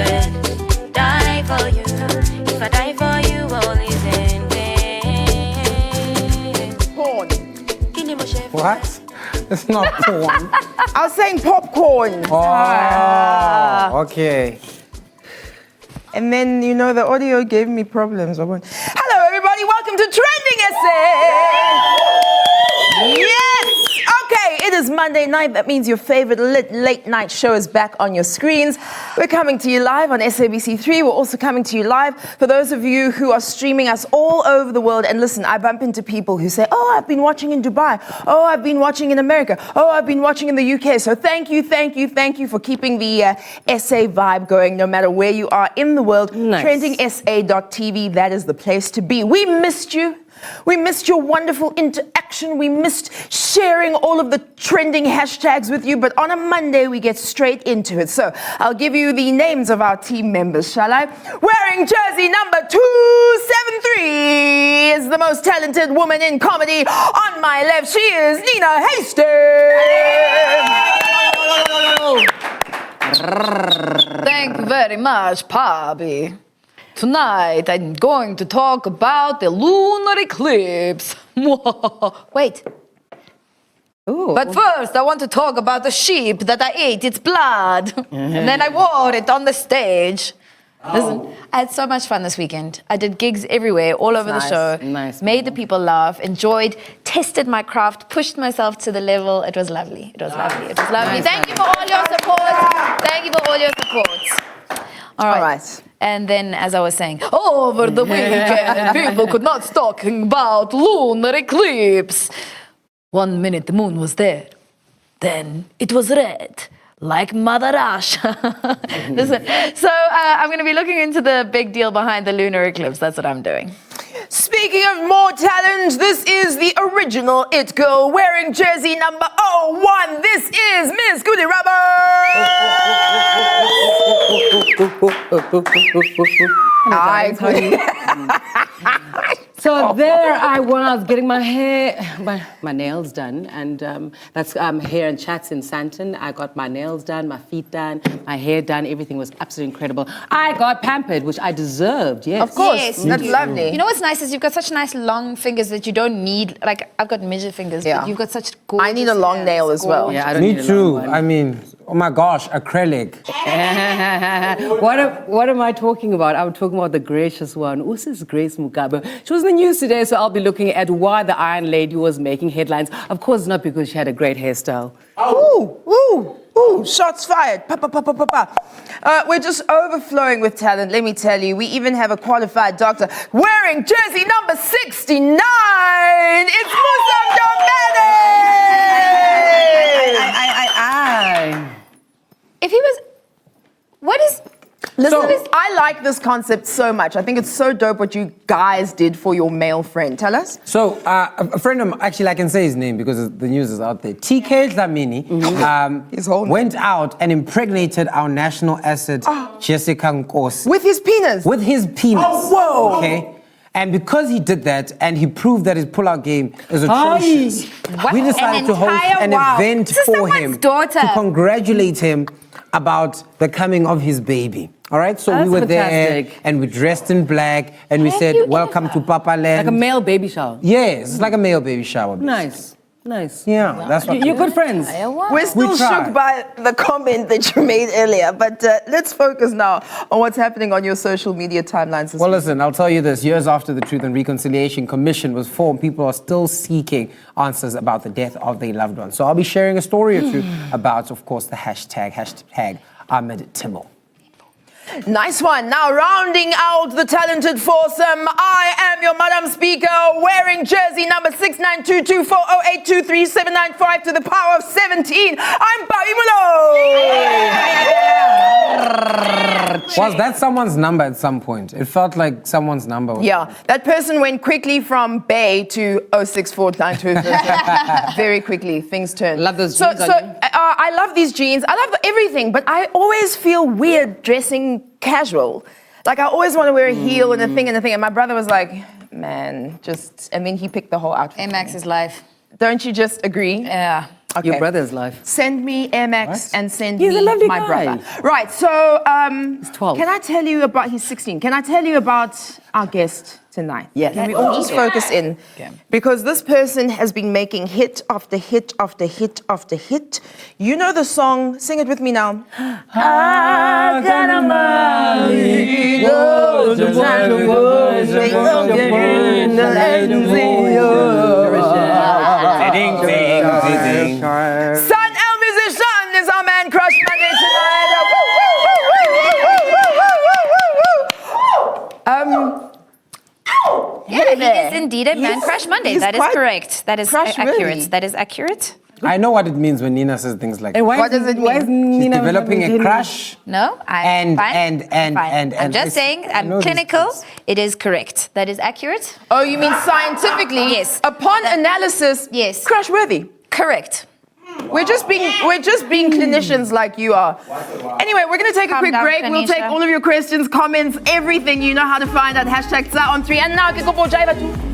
then die for you. If I die for you, only then. Porn. What? It's not porn. I was saying popcorn. Oh, okay. And then, the audio gave me problems. Hello, everybody. Welcome to TrendingSA. Yes. Okay, it is Monday night. That means your favorite late night show is back on your screens. We're coming to you live on SABC3. We're also coming to you live for those of you who are streaming us all over the world. And listen, I bump into people who say, oh, I've been watching in Dubai. Oh, I've been watching in America. Oh, I've been watching in the UK. So thank you for keeping the SA vibe going no matter where you are in the world. Nice. TrendingSA.tv, that is the place to be. We missed you. We missed your wonderful interaction. We missed sharing all of the trending hashtags with you. But on a Monday, we get straight into it. So I'll give you the names of our team members, shall I? Wearing jersey number 273 is the most talented woman in comedy. On my left, she is Nina Hastings. Thank you very much, Pabi. Tonight, I'm going to talk about the lunar eclipse. Wait. Ooh. But first, I want to talk about the sheep that I ate its blood. And then I wore it on the stage. Listen, I had so much fun this weekend. I did gigs everywhere, all over the show. Nice. Made the people laugh, enjoyed, tested my craft, pushed myself to the level. It was lovely. It was lovely. It was lovely. Nice. Thank you for all your support. Thank you for all your support. All right. And then, as I was saying, over the weekend, people could not stop talking about lunar eclipse. 1 minute the moon was there, then it was red, like Mother Russia. Listen, so I'm going to be looking into the big deal behind the lunar eclipse. That's what I'm doing. Speaking of more talent, this is the original It Girl wearing jersey number 01. This is Miss Goody Hi, Goody. So there I was getting my nails done, and that's Hair and Chats in Santon. I got my nails done, my feet done, my hair done. Everything was absolutely incredible. I got pampered, which I deserved. Yes, Of course, Yes, that's lovely. You know what's nice is you've got such nice long fingers that you don't need, like I've got midget fingers, Yeah. but you've got such gorgeous I need a long hands. nail as well. Yeah, I don't Me need a too. long one. I mean, oh my gosh, acrylic. What am I talking about? I'm talking about the gracious one. Who's this Grace Mugabe? She was in the news today, so I'll be looking at why the Iron Lady was making headlines. Of course, not because she had a great hairstyle. Ooh, shots fired. Pa, pa, pa, pa, pa, pa. We're just overflowing with talent, let me tell you. We even have a qualified doctor wearing jersey number 69. It's Musa Domene. If he was, what is, Listen, I like this concept so much. I think it's so dope what you guys did for your male friend. Tell us. So, a friend of mine, actually, I can say his name because the news is out there. TK Dlamini His whole name. went out and impregnated our national asset, Jessica Nkosi. With his penis. With his penis. Oh, whoa. Okay? And because he did that and he proved that his pull-out game is atrocious, What? we decided An to host entire- an wow. event This is for someone's him daughter. to congratulate him about the coming of his baby. All right, so That's we were fantastic. there and we dressed in black and we Have said, you welcome ever? to Papa Land. Like a male baby shower. Yes, it's like a male baby shower. Nice. Yeah, that's what. You're good friends. We're still tried. shook by the comment that you made earlier, but let's focus now on what's happening on your social media timelines. Well, listen, I'll tell you this. Years after the Truth and Reconciliation Commission was formed, people are still seeking answers about the death of their loved ones. So I'll be sharing a story or two about, of course, the hashtag Ahmed Timel. Nice one. Now, rounding out the talented foursome, I am your Madam Speaker, wearing jersey number 692240823795 to the power of 17. I'm Bobby Mulo. Was that someone's number at some point? It felt like someone's number. Yeah, that person went quickly from Bay to 06492. Very quickly, things turned. Love those So, jeans on so you. I love these jeans. I love everything, but I always feel weird dressing casual. Like I always want to wear a heel and a thing and a thing. And my brother was like, man, and then he picked the whole outfit. Max's life. Don't you just agree? Yeah. Okay. Your brother's life. Send me Air Max and send He's me a lovely my guy. brother. Right, so He's 12. can I tell you about, he's 16. Can I tell you about our guest tonight? Yes. Can we all just focus in? Okay. Because this person has been making hit after hit after hit after hit. You know the song, sing it with me now. Son El Musician is our man crush Monday tonight. Yeah, he is indeed a man crush Monday. he's That is quite correct. That is crush accurate. worthy. That is accurate. I know what it means when Nina says things like And that. What does it Why is mean? She's Nina developing a having crush. No, I'm fine. and I'm just it's- saying, I know I'm these clinical. things. It is correct. That is accurate. Oh, you mean scientifically? Yes. Upon analysis, Yes. crush worthy. Correct. We're just being clinicians like you are. Anyway, we're gonna take a Calm quick down, break. We'll take Tanisha. all of your questions, comments, everything. You know how to find out. Hashtag Tsa on 3. And now, ke kopo jaiva tu.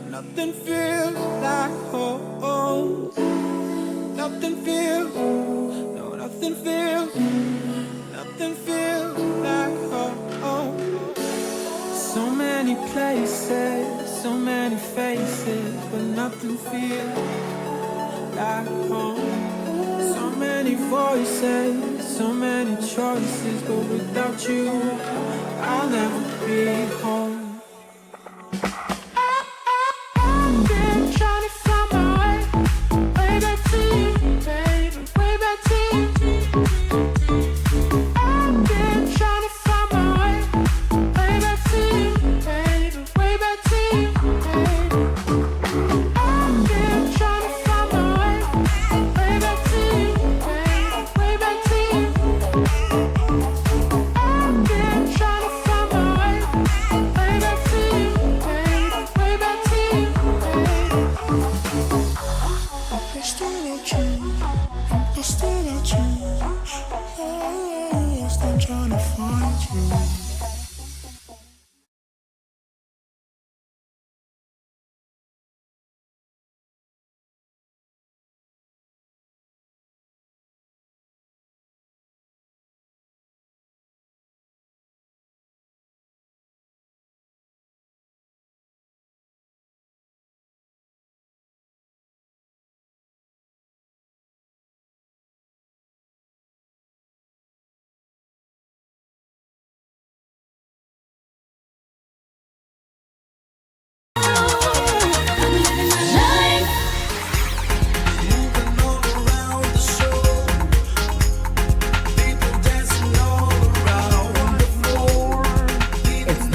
Nothing feels like home. Nothing feels, no, nothing feels like home. So many places, so many faces, but nothing feels like home. So many voices, so many choices, but without you, I'll never be home. Still trying to find you.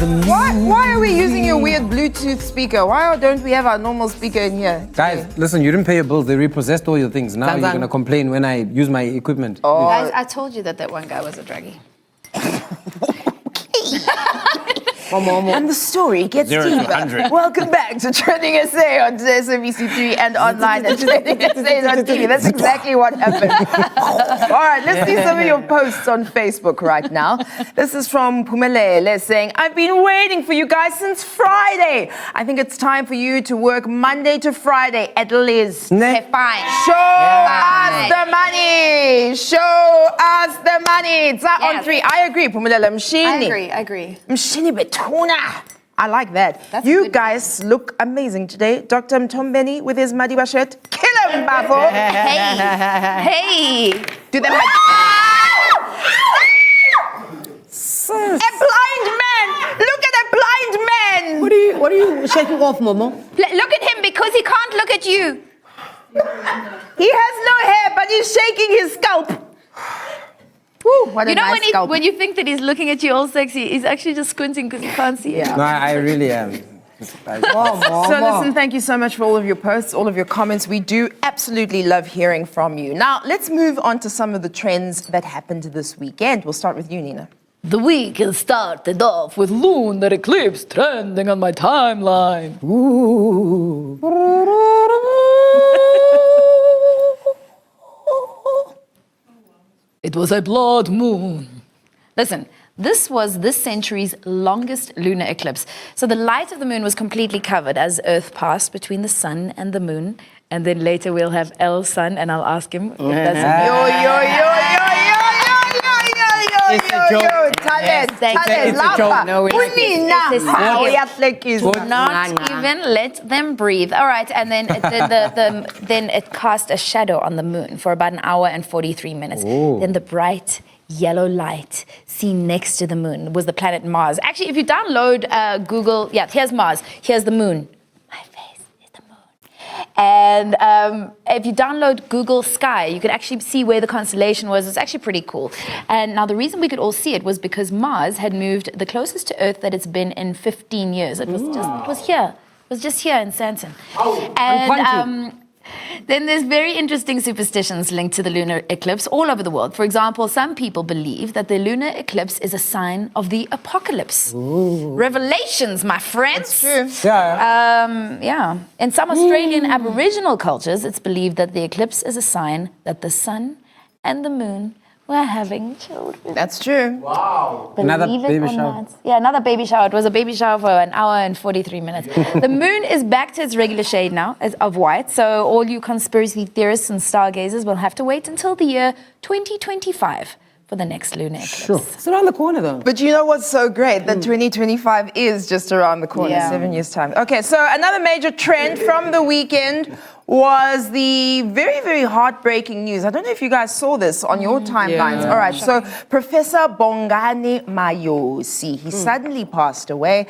the moon. Why are we using your weird Bluetooth speaker? Why don't we have our normal speaker in here? Guys, listen, you didn't pay your bills. They repossessed all your things. Now you're going to complain when I use my equipment. Oh. Guys, I told you that one guy was a druggie. And the story gets 0 to deeper. 100. Welcome back to TrendingSA on SABC3 and online at TrendingSA.tv. That's exactly what happened. All right, let's see some of your posts on Facebook right now. This is from Pumelele saying, I've been waiting for you guys since Friday. I think it's time for you to work Monday to Friday at least. Okay, fine. Show us the money. Show us the money. It's on Yes. 3. I agree, Pumelele. I agree. Mshini betuna. I like that. That's You good. guys look amazing today. Dr. Mtombeni with his Madiba shirt. Kill him, Bafo. Hey. Do them like... A blind man. Look at a blind man. What are you shaking off, Momo? Look at him because he can't look at you. He has no hair, but he's shaking his scalp. Woo, what You a know nice scalp. when you think that he's looking at you all sexy, he's actually just squinting because he can't see it. No, I really am. So listen, thank you so much for all of your posts, all of your comments. We do absolutely love hearing from you. Now, let's move on to some of the trends that happened this weekend. We'll start with you, Nina. The weekend started off with lunar eclipse trending on my timeline. It was a blood moon. Listen, this was this century's longest lunar eclipse. So the light of the moon was completely covered as Earth passed between the sun and the moon. And then later we'll have El Sun, and I'll ask him if that's It's a joke. Talent, Thank you. It's a joke. No, it's- Unina. it's a How skill. yahlekiswa. Not even let them breathe. All right, and then then it cast a shadow on the moon for about an hour and 43 minutes. Then the bright yellow light seen next to the moon was the planet Mars. Actually, if you download Google, here's Mars, here's the moon. My face is the moon. And if you download Google Sky, you can actually see where the constellation was. It's actually pretty cool. And now the reason we could all see it was because Mars had moved the closest to Earth that it's been in 15 years. It was here. It was just here in Santon. And then there's very interesting superstitions linked to the lunar eclipse all over the world. For example, some people believe that the lunar eclipse is a sign of the apocalypse. Revelations, my friends. That's true. Yeah. In some Australian Aboriginal cultures, it's believed that the eclipse is a sign that the sun and the moon were having children. That's true. Another Believe it baby or shower. not. Yeah, another baby shower. It was a baby shower for an hour and 43 minutes. The moon is back to its regular shade now of white, so all you conspiracy theorists and stargazers will have to wait until the year 2025 for the next lunar eclipse. It's around the corner, though. But you know what's so great? That 2025 is just around the corner, Yeah. 7 years' time. Okay, so another major trend from the weekend was the very, very heartbreaking news. I don't know if you guys saw this on your timelines. All right, so Professor Bongani Mayosi, he suddenly passed away.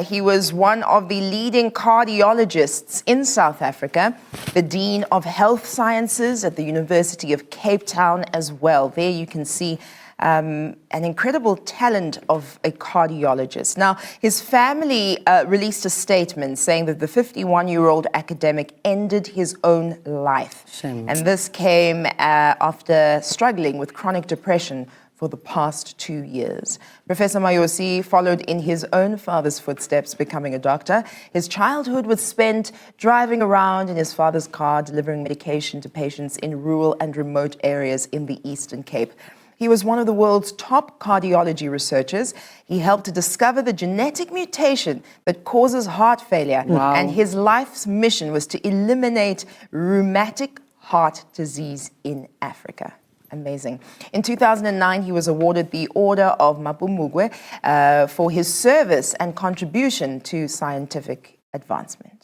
He was one of the leading cardiologists in South Africa, the Dean of Health Sciences at the University of Cape Town as well. There you can see an incredible talent of a cardiologist. Now, his family released a statement saying that the 51-year-old academic ended his own life. Shame. And this came after struggling with chronic depression for the past 2 years. Professor Mayosi followed in his own father's footsteps, becoming a doctor. His childhood was spent driving around in his father's car, delivering medication to patients in rural and remote areas in the Eastern Cape. He was one of the world's top cardiology researchers. He helped to discover the genetic mutation that causes heart failure. Wow. And his life's mission was to eliminate rheumatic heart disease in Africa. Amazing. In 2009, he was awarded the Order of Mapumugwe for his service and contribution to scientific advancement.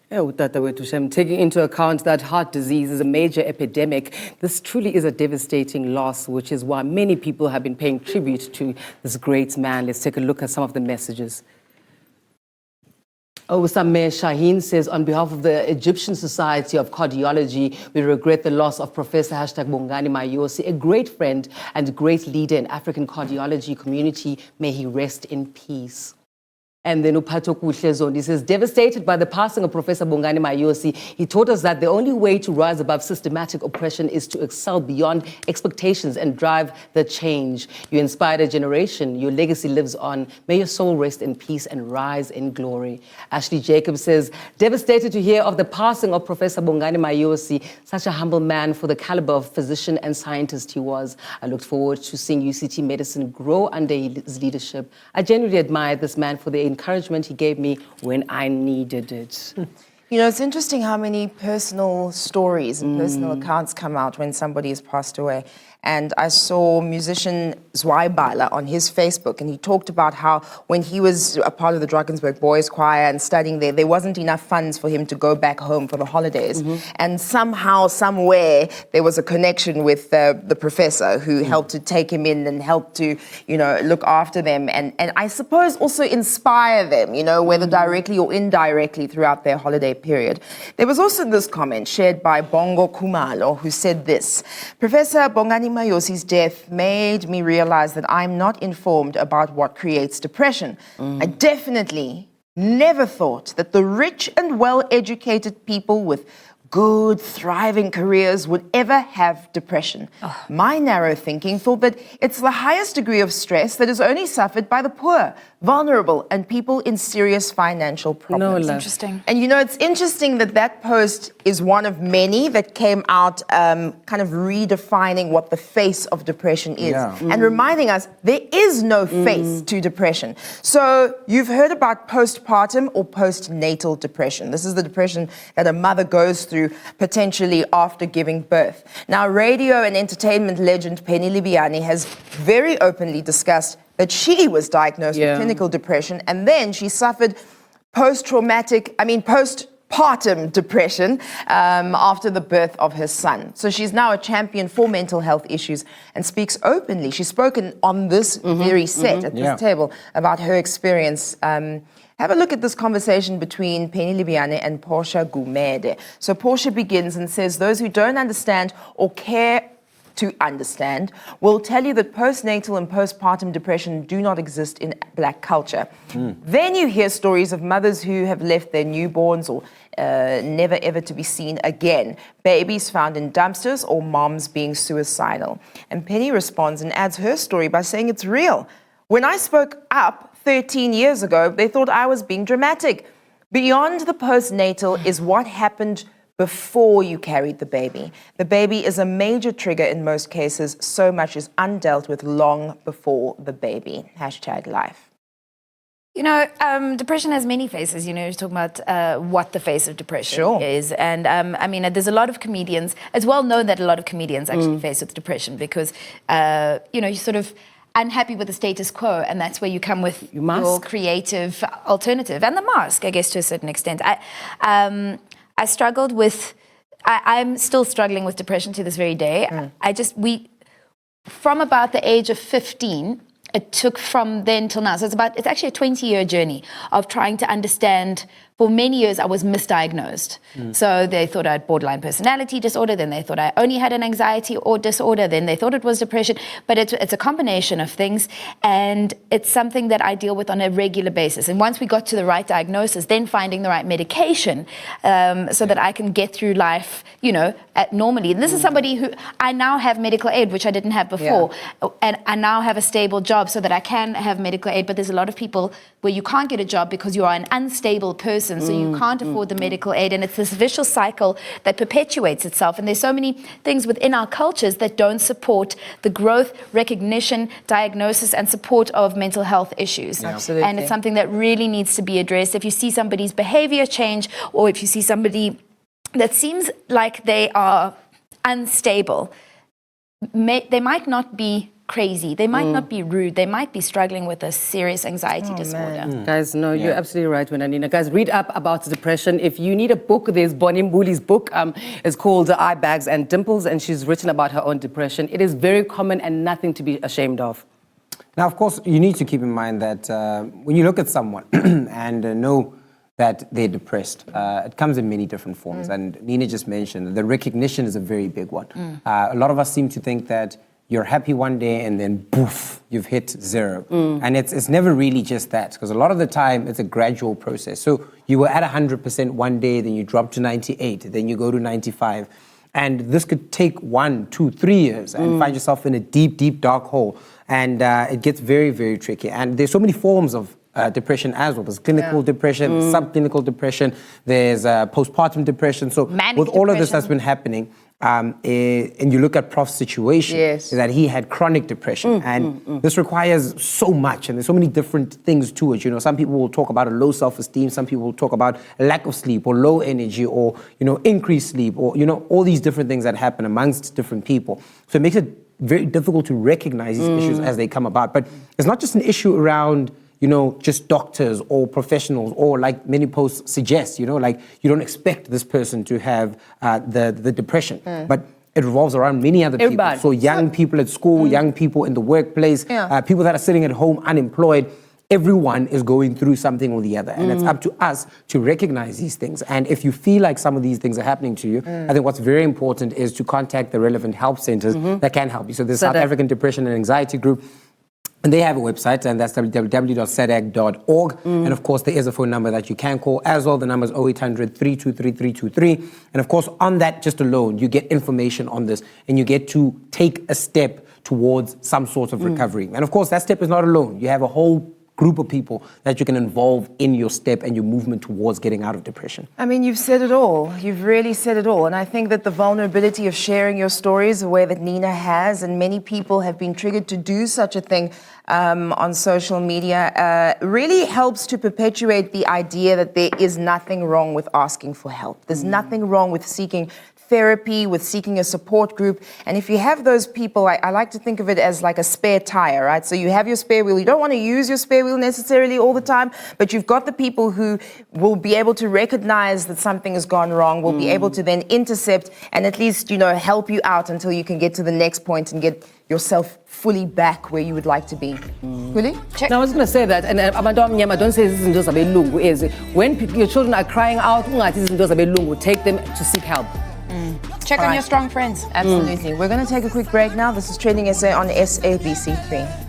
Taking into account that heart disease is a major epidemic, this truly is a devastating loss, which is why many people have been paying tribute to this great man. Let's take a look at some of the messages. Sameh Shaheen says, on behalf of the Egyptian Society of Cardiology, we regret the loss of Professor Bongani Mayosi, a great friend and great leader in African cardiology community. May he rest in peace. And then Uphato Kuhle Zondi says, devastated by the passing of Professor Bongani Mayosi, he taught us that the only way to rise above systematic oppression is to excel beyond expectations and drive the change. You inspired a generation. Your legacy lives on. May your soul rest in peace and rise in glory. Ashley Jacobs says, devastated to hear of the passing of Professor Bongani Mayosi, such a humble man for the caliber of physician and scientist he was. I looked forward to seeing UCT medicine grow under his leadership. I genuinely admired this man for the encouragement he gave me when I needed it. You know, it's interesting how many personal stories and personal accounts come out when somebody has passed away. And I saw musician Zweibaila on his Facebook, and he talked about how when he was a part of the Drakensberg Boys Choir and studying there wasn't enough funds for him to go back home for the holidays. And somehow, somewhere, there was a connection with the professor who helped to take him in and helped to, you know, look after them and I suppose also inspire them, you know, whether directly or indirectly throughout their holiday period. There was also this comment shared by Bongo Kumalo, who said this: Professor Bongani Mayosi's death made me realize that I'm not informed about what creates depression. I definitely never thought that the rich and well-educated people with good, thriving careers would ever have depression. My narrow thinking thought that it's the highest degree of stress that is only suffered by the poor, vulnerable, and people in serious financial problems. Interesting. And you know, it's interesting that that post is one of many that came out kind of redefining what the face of depression is and reminding us there is no face to depression. So you've heard about postpartum or postnatal depression. This is the depression that a mother goes through potentially after giving birth. Now, radio and entertainment legend Penny Libiani has very openly discussed that she was diagnosed with clinical depression, and then she suffered postpartum depression after the birth of her son. So she's now a champion for mental health issues and speaks openly. She's spoken on this very set at this table about her experience. Have a look at this conversation between Penny Libiane and Portia Gumede. So Portia begins and says, those who don't understand or care to understand will tell you that postnatal and postpartum depression do not exist in Black culture. Then you hear stories of mothers who have left their newborns or never ever to be seen again, babies found in dumpsters or moms being suicidal. And Penny responds and adds her story by saying it's real. When I spoke up 13 years ago, they thought I was being dramatic. Beyond the postnatal is what happened before you carried the baby. The baby is a major trigger in most cases. So much is undealt with long before the baby. #life. You know, depression has many faces. You know, you're talking about what the face of depression is. And I mean, there's a lot of comedians. It's well known that a lot of comedians actually face with depression because, you know, you sort of unhappy with the status quo, and that's where you come with your creative alternative and the mask, I guess, to a certain extent. I struggled with, I'm still struggling with depression to this very day. From about the age of 15, it took from then till now. So it's actually a 20-year journey of trying to understand. For many years, I was misdiagnosed. So they thought I had borderline personality disorder. Then they thought I only had an anxiety or disorder. Then they thought it was depression. But it's a combination of things. And it's something that I deal with on a regular basis. And once we got to the right diagnosis, then finding the right medication so that I can get through life, you know, normally. And this is somebody who, I now have medical aid, which I didn't have before. And I now have a stable job so that I can have medical aid. But there's a lot of people where you can't get a job because you are an unstable person. So you can't afford the medical aid, and it's this vicious cycle that perpetuates itself. And there's so many things within our cultures that don't support the growth, recognition, diagnosis, and support of mental health issues. Absolutely. And it's something that really needs to be addressed. If you see somebody's behavior change, or if you see somebody that seems like they are unstable, they might not be crazy. They might not be rude. They might be struggling with a serious anxiety disorder. Guys, no, you're absolutely right, Wenanina. Guys, read up about depression. If you need a book, there's Bonnie Mbuli's book. It's called Eye Bags and Dimples, and she's written about her own depression. It is very common and nothing to be ashamed of. Now, of course, you need to keep in mind that when you look at someone and know that they're depressed, it comes in many different forms. And Nina just mentioned the recognition is a very big one. A lot of us seem to think that you're happy one day and then poof, you've hit zero. And it's never really just that, because a lot of the time it's a gradual process. So you were at 100% one day, then you drop to 98, then you go to 95. And this could take 1, 2, 3 years and find yourself in a deep, deep, dark hole. And it gets very, very tricky. And there's so many forms of depression as well. There's clinical depression, subclinical depression, there's postpartum depression. So Manic with all of this depression. that's been happening, and you look at Prof's situation, Yes. is that he had chronic depression. And this requires so much, and there's so many different things to it. You know, some people will talk about a low self-esteem, some people will talk about a lack of sleep or low energy or, you know, increased sleep or, you know, all these different things that happen amongst different people. So it makes it very difficult to recognize these issues as they come about. But it's not just an issue around, you know, just doctors or professionals, or like many posts suggest, you know, like you don't expect this person to have the depression. But it revolves around many other people. Everybody. So young people at school, young people in the workplace, people that are sitting at home unemployed. Everyone is going through something or the other. And it's up to us to recognize these things. And if you feel like some of these things are happening to you, I think what's very important is to contact the relevant help centers that can help you. So there's South African Depression and Anxiety Group. And they have a website, and that's www.sadag.org. And of course, there is a phone number that you can call as well. The number is 0800 323 323. And of course, on that just alone, you get information on this, and you get to take a step towards some sort of recovery. And of course, that step is not alone. You have a whole group of people that you can involve in your step and your movement towards getting out of depression. I mean, you've said it all. You've really said it all. And I think that the vulnerability of sharing your stories the way that Nina has, and many people have been triggered to do such a thing on social media, really helps to perpetuate the idea that there is nothing wrong with asking for help. There's nothing wrong with seeking therapy, with seeking a support group. And if you have those people, I like to think of it as like a spare tire, right? So you have your spare wheel. You don't want to use your spare wheel necessarily all the time, but you've got the people who will be able to recognize that something has gone wrong, will be able to then intercept and at least, you know, help you out until you can get to the next point and get yourself fully back where you would like to be. Really? Now, I was going to say that, and don't say this is when your children are crying out, take them to seek help. Check on your strong friends. Absolutely. We're going to take a quick break now. This is TrendingSA on SABC3.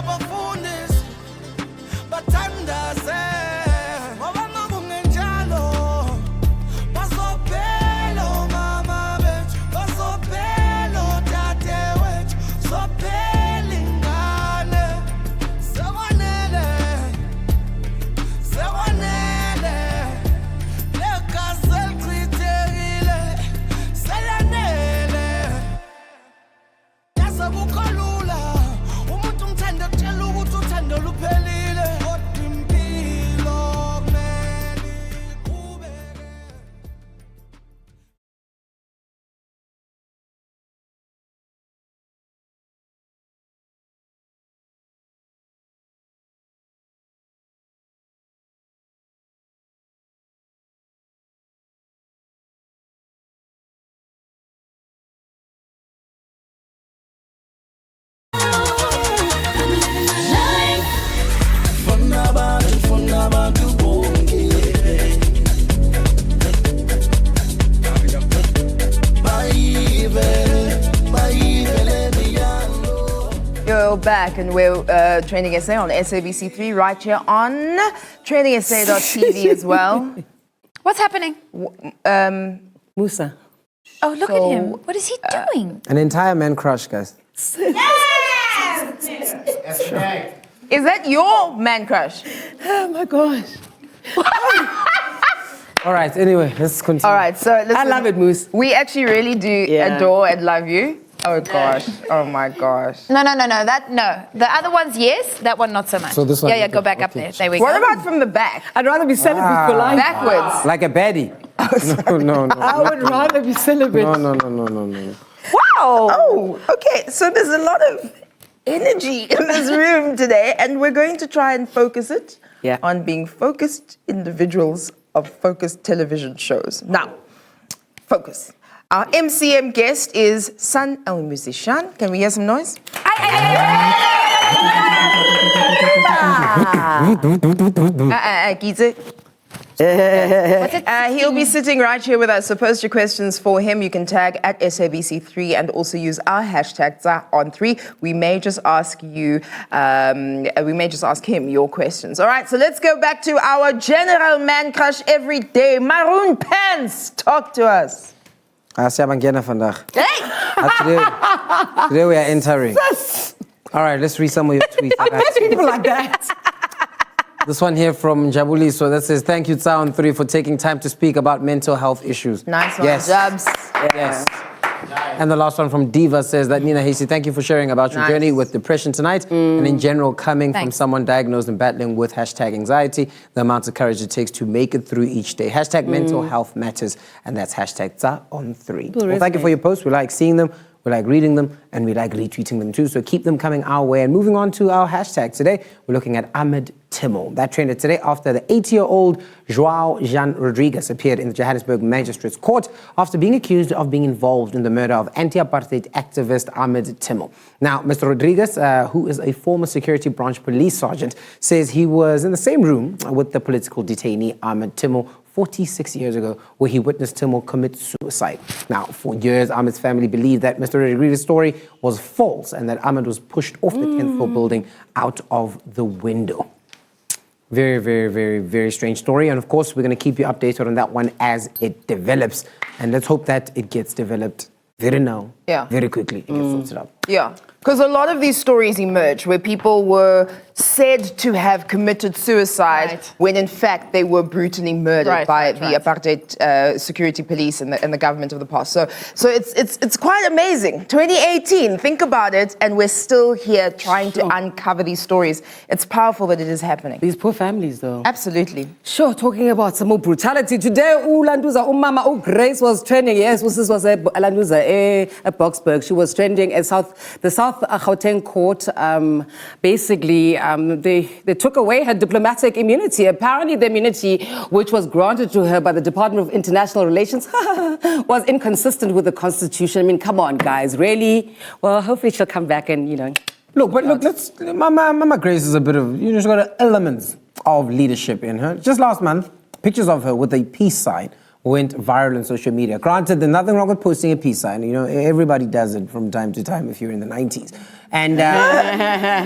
nabafundisi bathandaze ngoba ngabe ungenjalo bazophela omama bethu bazophela odadewethu zophela ingane sekwanele legazi elichithekile selanele yaze kukho lula umuntu umthanda kutshela ukuthi uthando luphelile kodwa impilo kumele iqhubeke. You're back and we're TrendingSA on SABC3 right here on TrendingSA.tv as well. What's happening? Musa. Oh, look at him. What is he doing? An entire man crush, guys. Is that your man crush? Oh my gosh. All right, anyway, let's continue. All right, so listen, I love it, Moose. we actually really do Yeah. adore and love you. Oh gosh. Oh my gosh. No. The other ones, yes. That one, not so much. So this one, Yeah, okay, go back up okay. there. There we What go. about from the back? I'd rather be celibate for life. Backwards. Like a baddie. No. I would rather be celibate. No. Wow. Oh, okay. So there's a lot of energy in this room today, and we're going to try and focus it Yeah. on being focused individuals of focused television shows. Now, focus. Our MCM guest is Sun El Musician. Can we hear some noise? Gize. He'll be sitting right here with us. So post your questions for him. You can tag at SABC3 and also use our hashtag #on3. We may just ask him your questions. All right, so let's go back to our general man crush every day, Maroon Pants. Talk to us. Siyabangena vandag. Hey! Today we are entering. All right, let's read some of your tweets. I met people like that. This one here from Jabuli, so that says, thank you, TrendingSA3, for taking time to speak about mental health issues. Nice one, Yes. Jabs. Yes. And the last one from Diva says that, Nina Hasey, thank you for sharing about your Nice. journey with depression tonight and in general coming from Thanks. someone diagnosed and battling with #anxiety, the amount of courage it takes to make it through each day. #mental health matters, and that's #on3. Well, thank you for your posts. We like seeing them. We like reading them, and we like retweeting them too, so keep them coming our way. And moving on to our hashtag today, we're looking at Ahmed Timol. That trended today after the 80-year-old João Jean Rodrigues appeared in the Johannesburg Magistrates Court after being accused of being involved in the murder of anti-apartheid activist Ahmed Timol. Now, Mr. Rodrigues, who is a former security branch police sergeant, says he was in the same room with the political detainee Ahmed Timol 46 years ago, where he witnessed Timol commit suicide. Now, for years, Ahmed's family believed that Mr. Rodrigues' story was false and that Ahmed was pushed off the 10th floor building out of the window. Very, very, very, very strange story. And of course, we're going to keep you updated on that one as it develops. And let's hope that it gets developed very now, very quickly, and gets sorted out. Yeah, because a lot of these stories emerge where people were said to have committed suicide when in fact they were brutally murdered by the apartheid security police and the government of the past. So it's quite amazing. 2018, think about it, and we're still here trying to uncover these stories. It's powerful that it is happening. These poor families, though. Absolutely. Sure, talking about some more brutality. Today, Ulanduza, Umama, Grace was trending. Yes, this was Ulanduza at Boksburg. She was trending at the South Gauteng court. Basically, they took away her diplomatic immunity. Apparently, the immunity, which was granted to her by the Department of International Relations, was inconsistent with the Constitution. I mean, come on, guys, really? Well, hopefully she'll come back and, Look, Mama Grace is a bit of, she's got elements of leadership in her. Just last month, pictures of her with a peace sign went viral on social media. Granted, there's nothing wrong with posting a peace sign. You know, everybody does it from time to time if you're in the 90s. And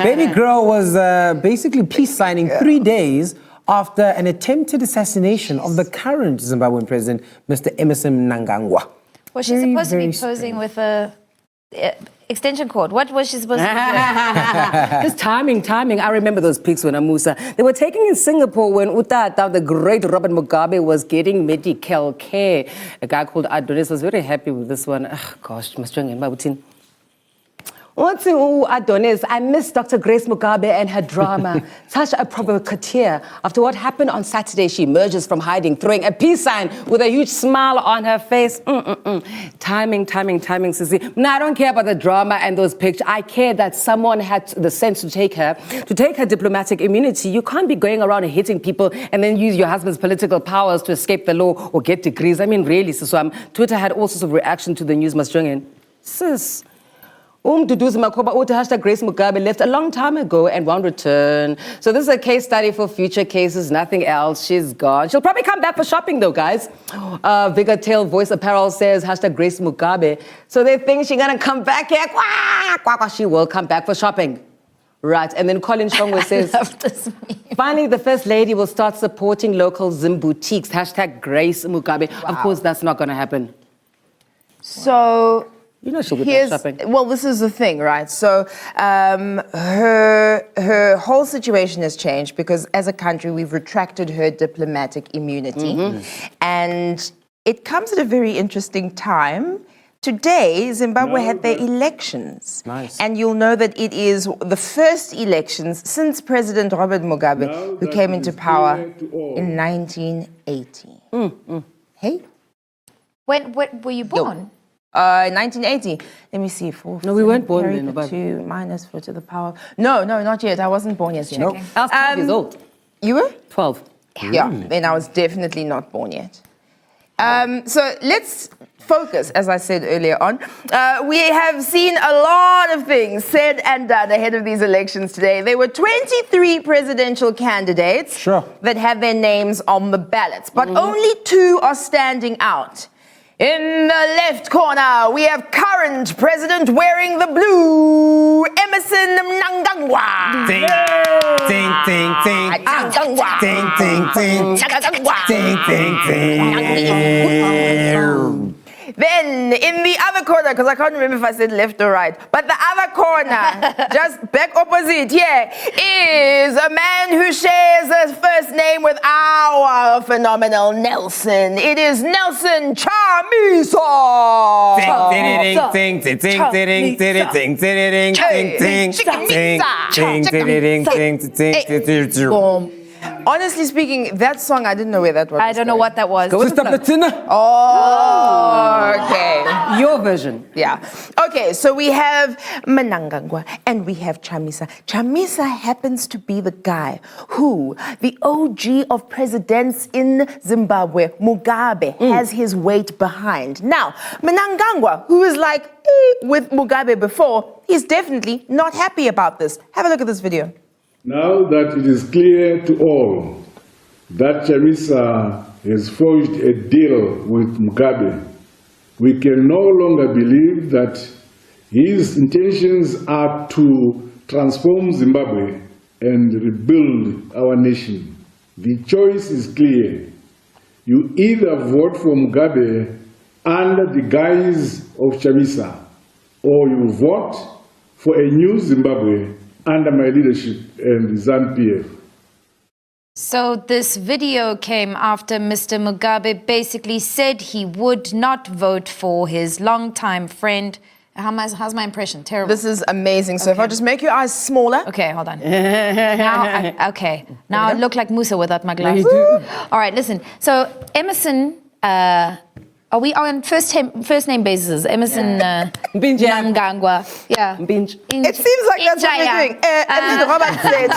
baby girl was basically peace signing 3 days after an attempted assassination of the current Zimbabwean president, Mr. Emerson Mnangagwa. Was she supposed to be posing with a extension cord? What was she supposed to be doing? Just timing. I remember those pics when Amusa. They were taken in Singapore when Utata, the great Robert Mugabe, was getting medical care. A guy called Adonis was very happy with this one. Oh, gosh, What's Adonis? I miss Dr. Grace Mugabe and her drama. Such a provocateur. After what happened on Saturday, she emerges from hiding, throwing a peace sign with a huge smile on her face. Timing, Sissy. No, I don't care about the drama and those pictures. I care that someone had the sense to take her diplomatic immunity. You can't be going around and hitting people and then use your husband's political powers to escape the law or get degrees. I mean, really, Siswam. Twitter had all sorts of reaction to the news, Masjongen. Sis. Duduzi Makoba Uta hashtag Grace Mugabe left a long time ago and won't return. So this is a case study for future cases, nothing else. She's gone. She'll probably come back for shopping though, guys. Vigor Tail Voice Apparel says hashtag Grace Mugabe. So they think she's gonna come back here. She will come back for shopping. Right, and then Colin Shongwe says, finally the First Lady will start supporting local Zim boutiques. Hashtag Grace Mugabe. Wow. Of course, that's not gonna happen. So... You know she'll be back shopping. Well, this is the thing, right? So her whole situation has changed because as a country, we've retracted her diplomatic immunity. And it comes at a very interesting time. Today, Zimbabwe had their elections. Nice. And you'll know that it is the first elections since President Robert Mugabe, who came into power in 1980. Hey? When were you born? 1980. Let me see. 4, No, we weren't born then. 2 minus 4 to the power. No, not yet. I wasn't born yet. Nope. I was 12 years old. You were? 12. Yeah, then I was definitely not born yet. So let's focus, as I said earlier on. We have seen a lot of things said and done ahead of these elections today. There were 23 presidential candidates that had their names on the ballots, but only 2 are standing out. In the left corner, we have current president wearing the blue, Emerson Mnangagwa. Ding, ding, ding, ding. Mnangagwa. Ding, ding, ding. Mnangagwa. Ding, ding, ding. Then, in the other corner, because I can't remember if I said left or right, but the other corner, just back opposite here, is a man who shares a first name with our phenomenal Nelson. It is Nelson Chamisa. Ding, ding, ding, ding, ding, ding, ding, ding, ding, ding, ding, ding. Honestly speaking, that song, I didn't know where that was. I don't know what that was. Sister Platina. Oh, okay. Your version. Yeah. Okay, so we have Mnangagwa and we have Chamisa. Chamisa happens to be the guy who, the OG of presidents in Zimbabwe, Mugabe, has his weight behind. Now, Mnangagwa, who is like with Mugabe before, he's definitely not happy about this. Have a look at this video. Now that it is clear to all that Chamisa has forged a deal with Mugabe, we can no longer believe that his intentions are to transform Zimbabwe and rebuild our nation. The choice is clear. You either vote for Mugabe under the guise of Chamisa, or you vote for a new Zimbabwe under my leadership and ZANU-PF. So this video came after Mr. Mugabe basically said he would not vote for his longtime friend. How's my impression? Terrible. This is amazing. So if I just make your eyes smaller. Okay, hold on. Now I look like Musa without my glasses. All right, listen. So Emerson, are we on first name basis? Emerson Mnangagwa. Yeah. It seems like that's what we're doing. And then Robert said.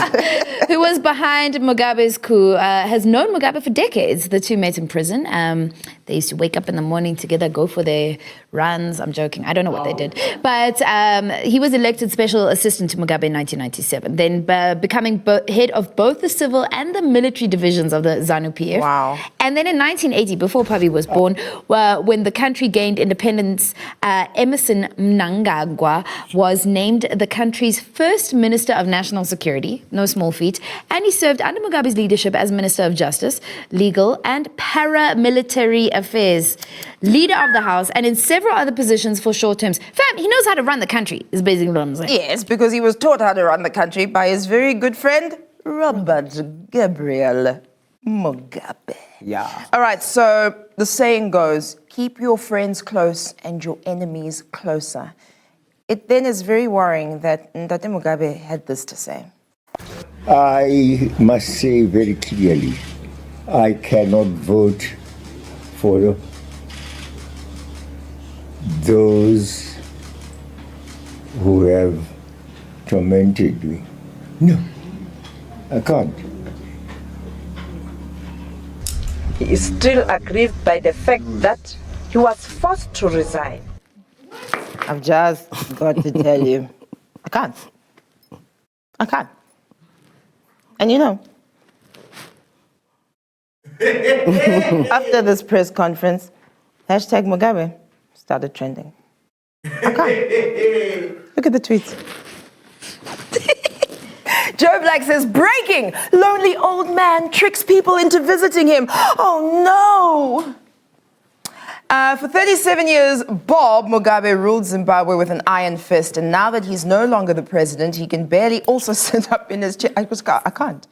Who was behind Mugabe's coup, has known Mugabe for decades. The two met in prison. They used to wake up in the morning together, go for their runs. I'm joking. I don't know what they did. But he was elected special assistant to Mugabe in 1997, then becoming head of both the civil and the military divisions of the ZANU-PF. Wow. And then in 1980, before Pavi was born, when the country gained independence, Emerson Mnangagwa was named the country's first Minister of National Security, no small feat, and he served under Mugabe's leadership as Minister of Justice, Legal and Paramilitary Affairs, Leader of the House, and in several other positions for short terms. Fam, he knows how to run the country, is basically what I'm saying. Yes, because he was taught how to run the country by his very good friend, Robert Gabriel Mugabe. Yeah. All right, so the saying goes, keep your friends close and your enemies closer. It then is very worrying that Ndate Mugabe had this to say. I must say very clearly, I cannot vote for those who have tormented me. No, I can't. He is still aggrieved by the fact that he was forced to resign. I've just got to tell you, I can't. I can't. And you know, after this press conference, hashtag Mugabe started trending. I can't. Look at the tweets. Joe Black says, breaking! Lonely old man tricks people into visiting him. Oh no! For 37 years, Bob Mugabe ruled Zimbabwe with an iron fist, and now that he's no longer the president, he can barely also sit up in his chair. I can't.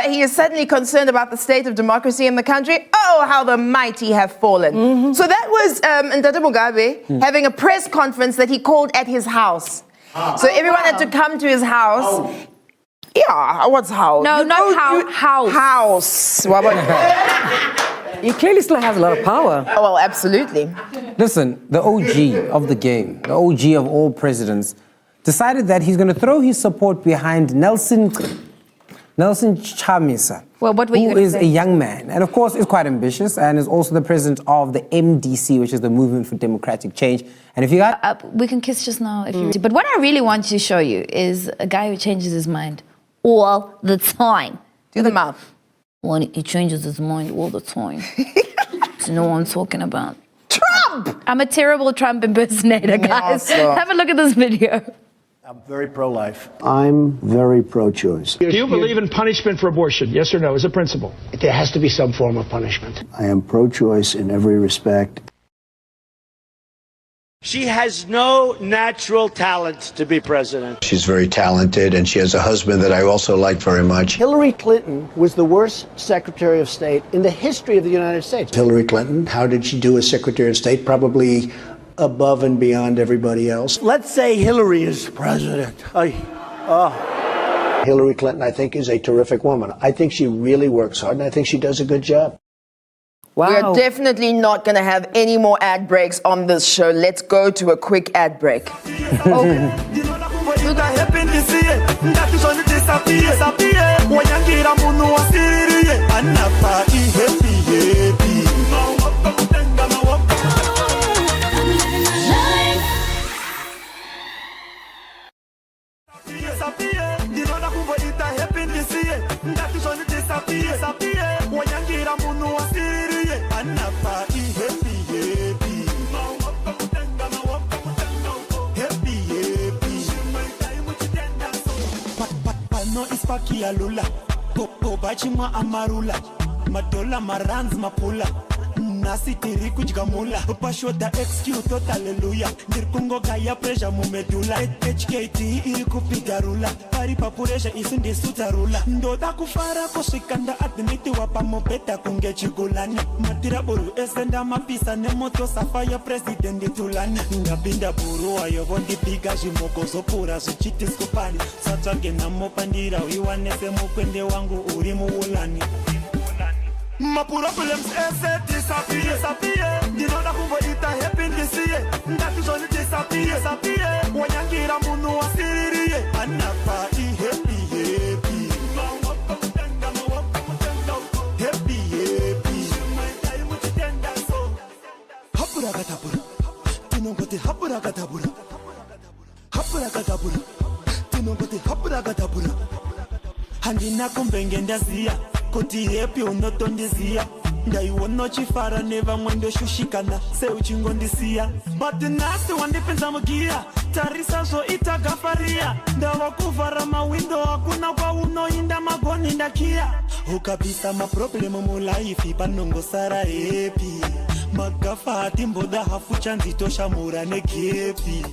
He is suddenly concerned about the state of democracy in the country. Oh, how the mighty have fallen. Mm-hmm. So that was Ndate Mugabe having a press conference that he called at his house. So everyone had to come to his house. Yeah, what's house? No, not house. House. What about He clearly still has a lot of power. Oh, well, absolutely. Listen, the OG of the game, the OG of all presidents, decided that he's going to throw his support behind Nelson Chamisa, Well, what were you who gonna is say? a young man and, of course, is quite ambitious and is also the president of the MDC, which is the Movement for Democratic Change. And if you got... We can kiss just now if you... But what I really want to show you is a guy who changes his mind all the time. Do the mouth. When he changes his mind all the time. You know what I'm talking about. Trump! I'm a terrible Trump impersonator, guys. so. Have a look at this video. I'm very pro-life. I'm very pro-choice. Do you believe in punishment for abortion? Yes or no, as a principle? There has to be some form of punishment. I am pro-choice in every respect. She has no natural talent to be president. She's very talented, and she has a husband that I also like very much. Hillary Clinton was the worst Secretary of State in the history of the United States. Hillary Clinton, how did she do as Secretary of State? Probably above and beyond everybody else. Let's say Hillary is president. Hillary Clinton, I think, is a terrific woman. I think she really works hard, and I think she does a good job. Wow. We're definitely not going to have any more ad breaks on this show. Let's go to a quick ad break. Lula, Bachima Amarula, Madola Marans Mapula, Nasi Tiri Kuchgamula, Pashoda XQ Tota Hallelujah, Nirkungo Gaya Pressure Mumedula, HKT Irikupigarula, Paripapuresha isn't the Sutarula, Ndoda Kufara Koshikanda Adniti Wapamopeta Kungechigulani, Matiraburu Esenda Mapisa Nemoto Safaya President Tulani, Ngabinda Buru, Ayobondi Pigaji Mokoso Pura, Suchitis Kupani, Satagena Mopandira, Iwanese Mukwende Wangu Urimu Ulani. Mapura films disappear. Dinoda kumbo ita happen this year. Ndati joni disappear. Wanyangira munu wasiriye. Anapa happy. Happy. tinongoti hapurakadabura hapurakadabura tinongoti hapurakadabura handina kumbenge ndaziya kuti hepi unotondiziya ndaiona uchifara nevamwe ndoshushikana seuchingondisiya but nhasi wandipinza mugiya tarisa zvoitagafaria ndava kuvhara mawindo hakuna kwaunoinda magoni ndakiya ukabvisa maproblemu mulaifi panongosara hepi magafa hatimboda hafu chanzitoshamura negepi.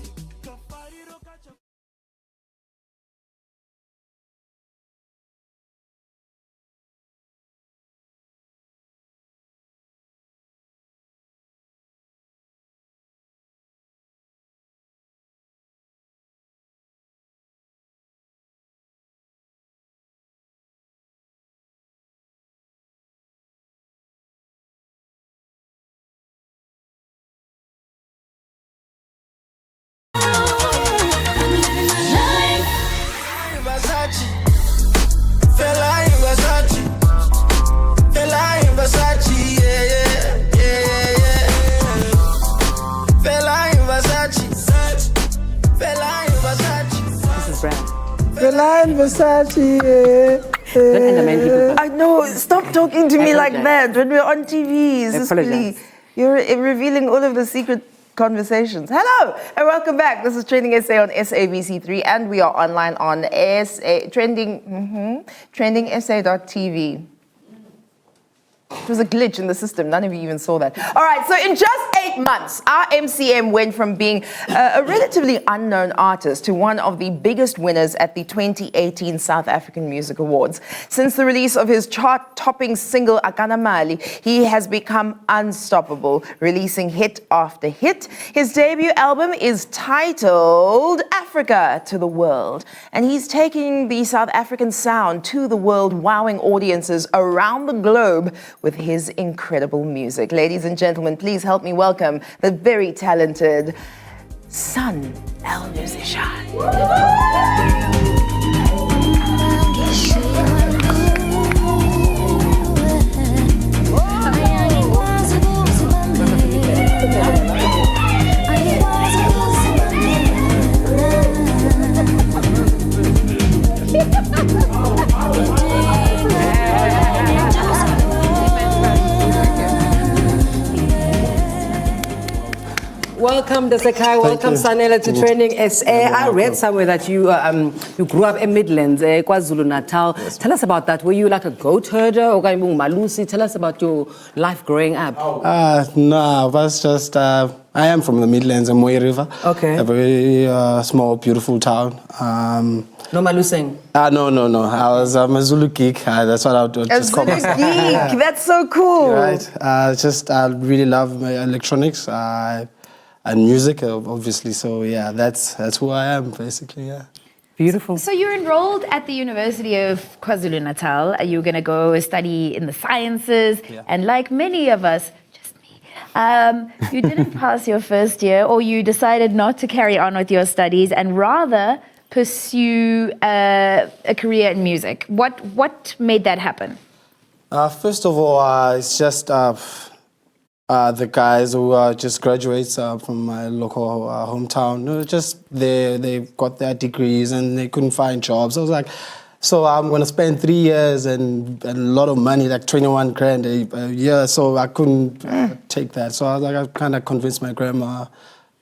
I know, stop talking to me like that when we're on TV. Please. You're revealing all of the secret conversations. Hello and welcome back. This is TrendingSA on SABC3 and we are online on TrendingSA.tv. It was a glitch in the system. None of you even saw that. All right, so in just 8 months, our MCM went from being a relatively unknown artist to one of the biggest winners at the 2018 South African Music Awards. Since the release of his chart-topping single, Akana Mali, he has become unstoppable, releasing hit after hit. His debut album is titled Africa to the World, and he's taking the South African sound to the world, wowing audiences around the globe with his incredible music. Ladies and gentlemen, please help me welcome the very talented Sun El Musician. Welcome, Desekai. Welcome, Sanela, to TrendingSA. I read somewhere that you grew up in Midlands, KwaZulu-Natal. Yes. Tell us about that. Were you like a goat herder or malusi? Tell us about your life growing up. No, that's just... I am from the Midlands, Moy River. Okay. A very small, beautiful town. No malusing? No. I was a Zulu geek. That's what I would just call myself. Geek. That's so cool. Right. I really love my electronics. And music, obviously. So yeah, that's who I am, basically. Yeah. Beautiful. So you're enrolled at the University of KwaZulu-Natal. You're going to go study in the sciences, and like many of us, just me, you didn't pass your first year, or you decided not to carry on with your studies and rather pursue a career in music. What made that happen? First of all, it's just. The guys who just graduates from my local hometown, they got their degrees and they couldn't find jobs. I was like, so I'm going to spend 3 years and a lot of money, like 21 grand a year, so I couldn't take that. So I was like, I kind of convinced my grandma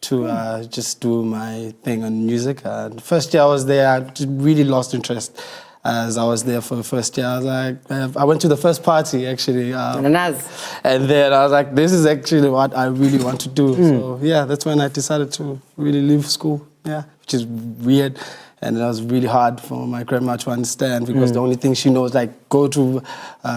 to just do my thing on music. First year I was there, I really lost interest. As I was there for the first year, I was like, I went to the first party actually. And then I was like, this is actually what I really want to do. So yeah, that's when I decided to really leave school. Yeah, which is weird. And it was really hard for my grandma to understand because the only thing she knows, like, go to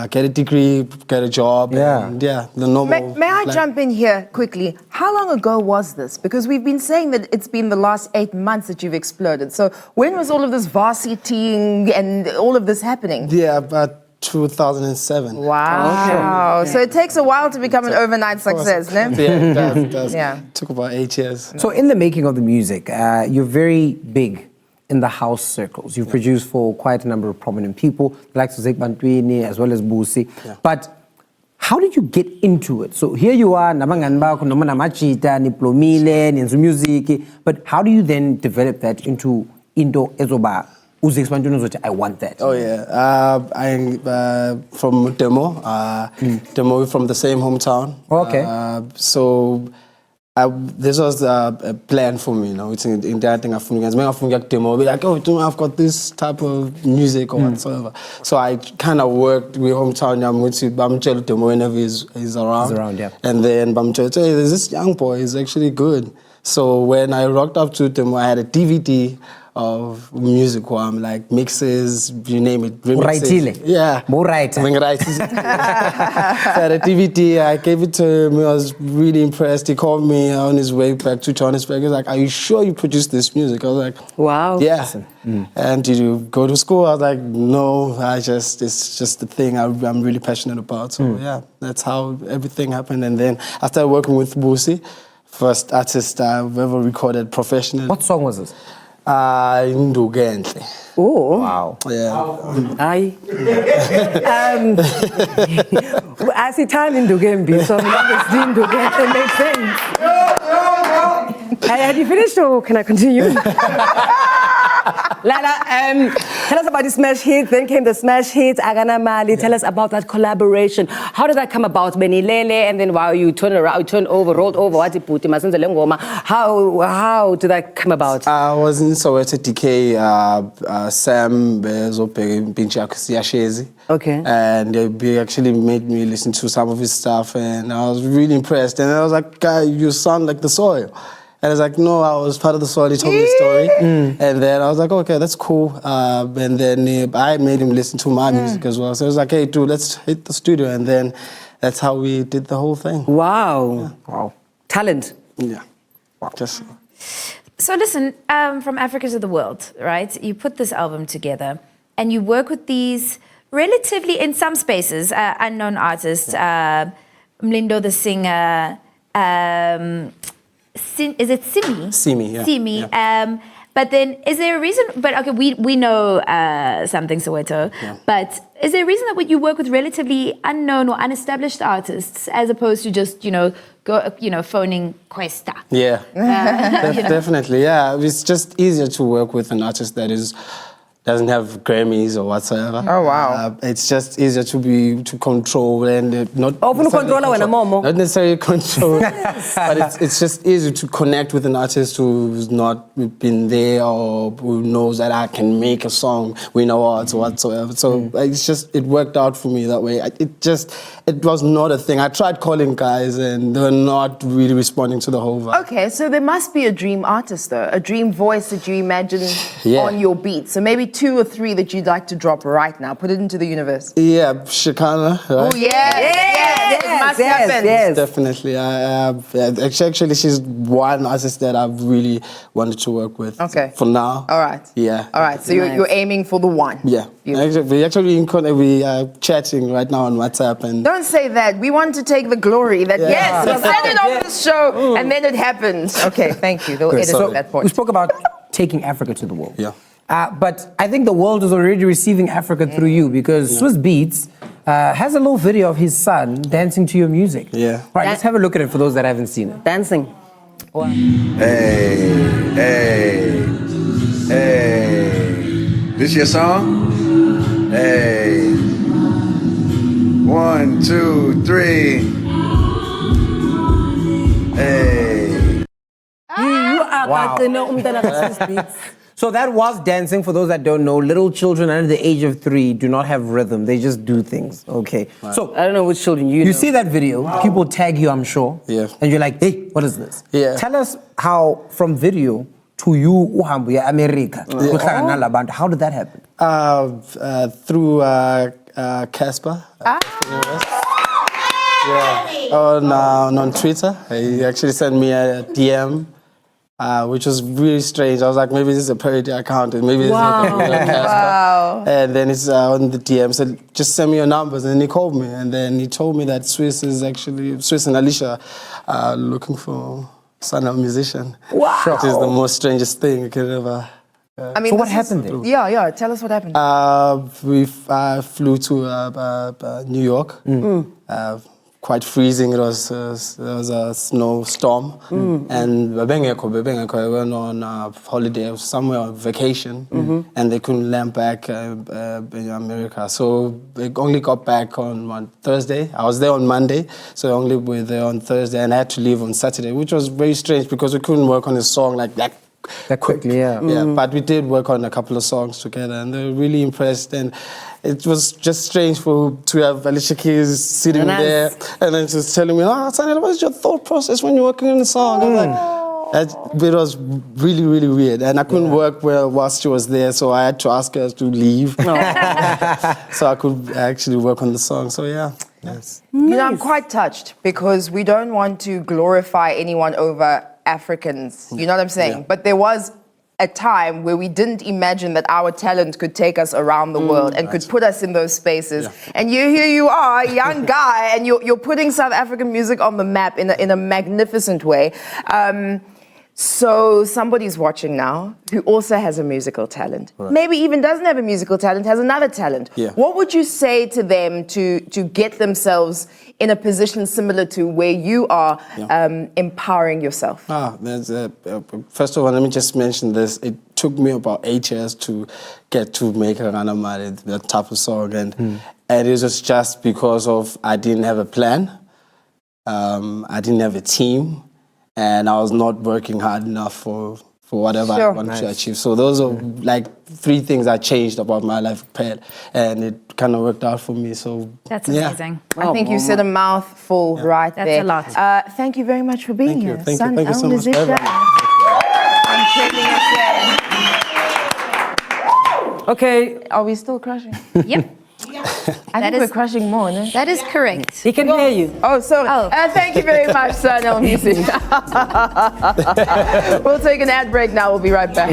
get a degree, get a job. And the normal. May I jump in here quickly? How long ago was this? Because we've been saying that it's been the last 8 months that you've exploded. So when was all of this varsitying and all of this happening? Yeah, about 2007. Wow. Okay. So it takes a while to become an overnight success, no? Yeah, it does. Yeah. It took about 8 years. So in the making of the music, you're very big in the house circles. You've produced for quite a number of prominent people, like Zek Bantwini as well as Busi. But How did you get into it? So here you are, nabangani bakho noma namajita, niplomile, niyenza music, but how do you then develop that into ezoba I want that? Oh yeah, I'm from Demo. Demo, we're from the same hometown. Okay. So this was a plan for me, you know. It's in that thing. Demo, be like, oh, I've got this type of music or whatsoever. So I kind of worked with hometown. I'm going to Bamchelo Demo whenever he's around. He's around, yeah. And then Bamchelo, hey, there's this young boy. He's actually good. So when I rocked up to Demo, I had a DVD of music, like mixes, you name it, remixes. Yeah. More right. So I had a DVD, I gave it to him, he was really impressed. He called me on his way back to Johannesburg. He was like, are you sure you produced this music? I was like, wow. Yeah. And did you go to school? I was like, no, it's just the thing I'm really passionate about. So yeah, that's how everything happened. And then I started working with Busi, first artist I've ever recorded professionally. What song was this? Oh. Wow. Yeah. I see time in Dugembi, so obviously in Dugembi makes sense. Had you finished or can I continue? Lala, tell us about the smash hits, then came the smash hits, Agana Mali. Tell us about that collaboration. How did that come about? Benny Lele, and then while you turn around, you turn over, rolled over, how did that come about? I was in Soweto DK, Sam Bezo. Okay. And he actually made me listen to some of his stuff, and I was really impressed. And I was like, guy, you sound like the soil. And I was like, no, I was part of the soil. He told me the story. And then I was like, okay, that's cool. And then I made him listen to my music as well. So I was like, hey, dude, let's hit the studio. And then that's how we did the whole thing. Wow. Yeah. Wow. Talent. Yeah. Wow. Just. So listen, from Africa to the world, right? You put this album together and you work with these relatively, in some spaces, unknown artists. Mlindo the singer, is it Simi? Simi, yeah. Simi. Yeah. But then, is there a reason? But okay, we know something Soweto. Yeah. But is there a reason that you work with relatively unknown or unestablished artists as opposed to just phoning Questa? Yeah, definitely. Yeah, it's just easier to work with an artist that doesn't have Grammys or whatsoever. Oh wow! It's just easier to control and not necessarily control, but it's just easier to connect with an artist who's not been there or who knows that I can make a song, win awards or whatsoever. So it worked out for me that way. It was not a thing. I tried calling guys and they were not really responding to the whole vibe. Okay, so there must be a dream artist though, a dream voice that you imagine on your beat. So maybe 2 or 3 that you'd like to drop right now. Put it into the universe. Yeah, Shikana. Right? Oh yes, it must happen. Yes. Definitely. Actually, she's one artist that I've really wanted to work with. Okay. For now. All right. Yeah. All right. So you're aiming for the one. Yeah. We are chatting right now on WhatsApp and. Don't say that. We want to take the glory. That yes, we said it on the show, and then it happened. Okay, thank you. They'll edit that point. We spoke about taking Africa to the world. Yeah. But I think the world is already receiving Africa through you because Swiss Beats has a little video of his son dancing to your music. Yeah. Right, let's have a look at it for those that haven't seen it. Dancing. Hey, hey, hey. This your song? Hey. 1, 2, 3. Hey. Wow. So that was dancing. For those that don't know, little children under the age of 3 do not have rhythm. They just do things, okay? Right. So I don't know which children you know. You see that video, people tag you, I'm sure. Yeah. And you're like, hey, what is this? Yeah. Tell us how, from video to you, uhambuya America, how did that happen? Through Casper. Yeah. On Twitter. He actually sent me a DM. Which was really strange. I was like, maybe this is a parody account, and maybe this is like a real Casper. Wow. And then it's on the DM said, just send me your numbers. And then he called me, and then he told me that Swiss and Alicia are looking for son of a musician. Wow. Which is the most strangest thing you could ever. I mean, so what happened there? Yeah. Tell us what happened. We flew to New York, quite freezing. It was a snowstorm, and we went on holiday somewhere on vacation, and they couldn't land back in America. So they only got back on Thursday. I was there on Monday, so I only were there on Thursday, and I had to leave on Saturday, which was very strange because we couldn't work on a song like that. That quickly, yeah. Yeah, but we did work on a couple of songs together, and they were really impressed. And it was just strange to have Alicia Keys sitting there, and then she was telling me, Sanel, what's your thought process when you're working on the song? I'm like, it was really, really weird, and I couldn't work well whilst she was there, so I had to ask her to leave, so I could actually work on the song. So yeah. Yes. You know, I'm quite touched because we don't want to glorify anyone over Africans, you know what I'm saying? Yeah. But there was a time where we didn't imagine that our talent could take us around the world and could put us in those spaces. Yeah. And here you are, a young guy, and you're putting South African music on the map in a magnificent way. So somebody's watching now who also has a musical talent. Right. Maybe even doesn't have a musical talent, has another talent. Yeah. What would you say to them to get themselves in a position similar to where you are empowering yourself? First of all, let me just mention this. It took me about 8 years to get to make Ranamari, that type of song. And it was just because of I didn't have a plan. I didn't have a team. And I was not working hard enough for whatever I wanted to achieve. So those are like 3 things I changed about my life, and it kind of worked out for me. So that's amazing. I think you said a mouthful right That's there. a lot. Thank you very much for being here. Thank you so much. Okay, are we still crushing? Yep. I think we're crushing more, no? That is correct. He can hear you. Oh, sorry. Thank you very much, Sanel Music. We'll take an ad break now. We'll be right back.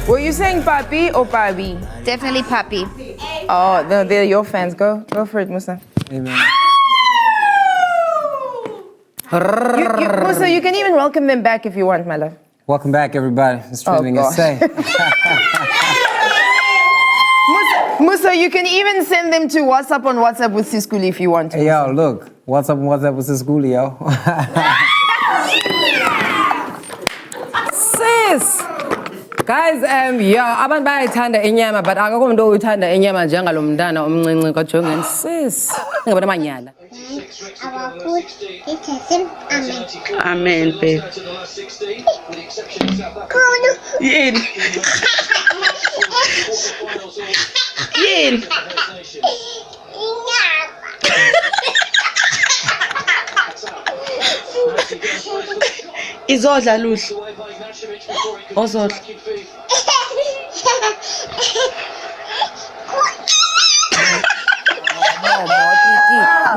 Were you saying papi or papi? Definitely papi. Oh, no, they're your fans. Go for it, Musa. Amen. Musa, you can even welcome them back if you want, my love. Welcome back, everybody. It's TrendingSA. Musa, you can even send them to WhatsApp on WhatsApp with Siskuli if you want to. Hey, yo, look. What's up on WhatsApp with Siskuli, yo? Sis! Guys, yeah, abantu bayayithanda inyama, but akekho umuntu oyithanda inyama njengalo mntana omncinci kaJongan. Sis, ngibona amanyala. Our food is him. Amen. Amen, babe. Yini? Yini? Izodla luhle. Ozodla.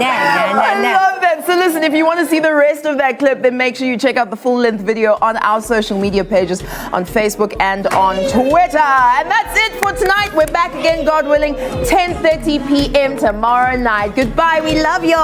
I love that. So listen, if you want to see the rest of that clip, then make sure you check out the full-length video on our social media pages on Facebook and on Twitter. And that's it for tonight. We're back again, God willing, 10:30 p.m. tomorrow night. Goodbye. We love you.